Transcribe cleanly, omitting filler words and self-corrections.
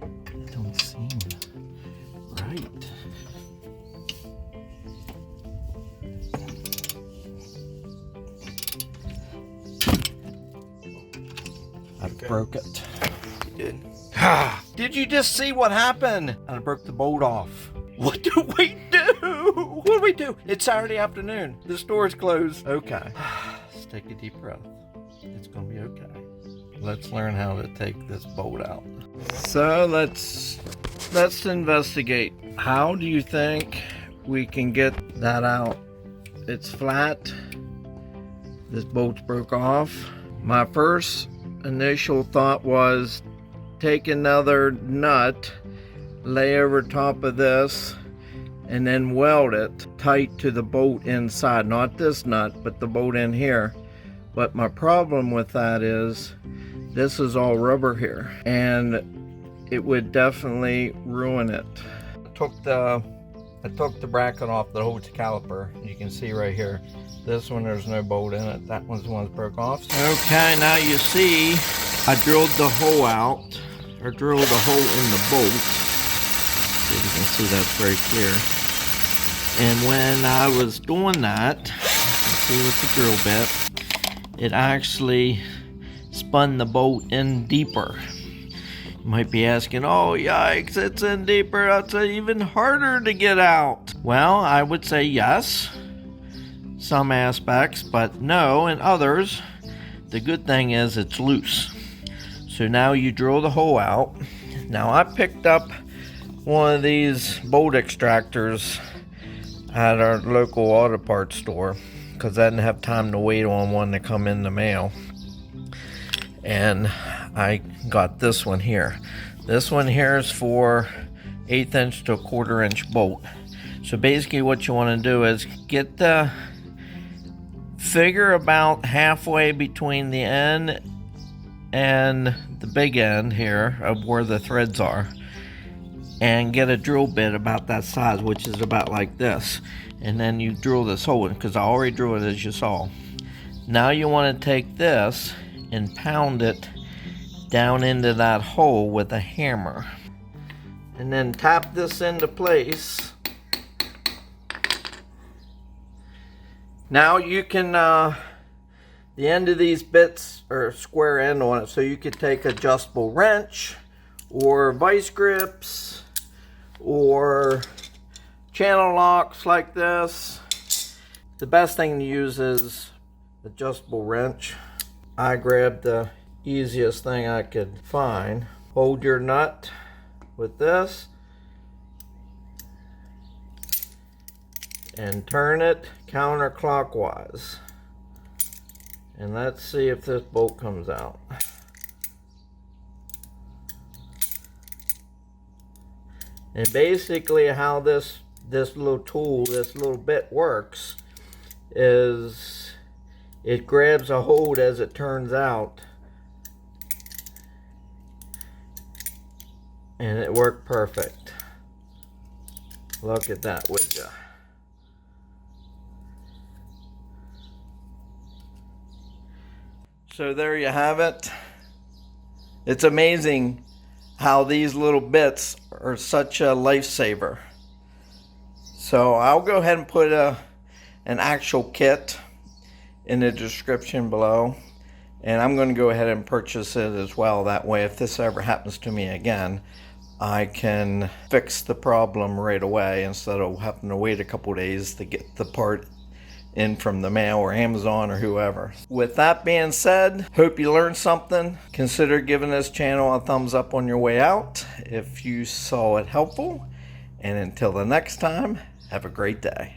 It don't seem right. I broke it. You did. Did you just see what happened? I broke the bolt off. What do we do? What do we do? It's Saturday afternoon. The store is closed. Okay. Let's take a deep breath. It's gonna be okay. Let's learn how to take this bolt out. So let's investigate. How do you think we can get that out? It's flat. This bolt's broke off. My first initial thought was take another nut, lay over top of this, and then weld it tight to the bolt inside. Not this nut, but the bolt in here. But my problem with that is this is all rubber here, and it would definitely ruin it. I took the bracket off that holds the caliper. You can see right here. This one, there's no bolt in it. That one's the one that broke off. Okay, now you see I drilled the hole out, or drilled a hole in the bolt. So you can see that's very clear. And when I was doing that, you can see with the drill bit, it actually spun the bolt in deeper. You might be asking, oh yikes, it's in deeper, that's even harder to get out. Well, I would say yes, some aspects, but no in others. The good thing is it's loose. So now you drill the hole out. Now I picked up one of these bolt extractors at our local auto parts store because I didn't have time to wait on one to come in the mail. And I got this one here. This one here is for 1/8 inch to 1/4 inch bolt. So basically what you want to do is get the figure about halfway between the end and the big end here of where the threads are, and get a drill bit about that size, which is about like this, and then you drill this hole in, because I already drew it as you saw. Now you want to take this and pound it down into that hole with a hammer, and then tap this into place. Now you can the end of these bits are square end on it, so you could take adjustable wrench or vice grips or channel locks like this. The best thing to use is adjustable wrench. I grabbed the easiest thing I could find. Hold your nut with this and turn it counterclockwise. And let's see if this bolt comes out. And basically how this little tool, this little bit works is it grabs a hold as it turns out. And it worked perfect. Look at that, would ya? So there you have it. It's amazing how these little bits are such a lifesaver. So I'll go ahead and put an actual kit in the description below, and I'm going to go ahead and purchase it as well. That way, if this ever happens to me again, I can fix the problem right away instead of having to wait a couple days to get the part in from the mail or Amazon or whoever. With that being said, hope you learned something. Consider giving this channel a thumbs up on your way out if you saw it helpful. And until the next time, have a great day.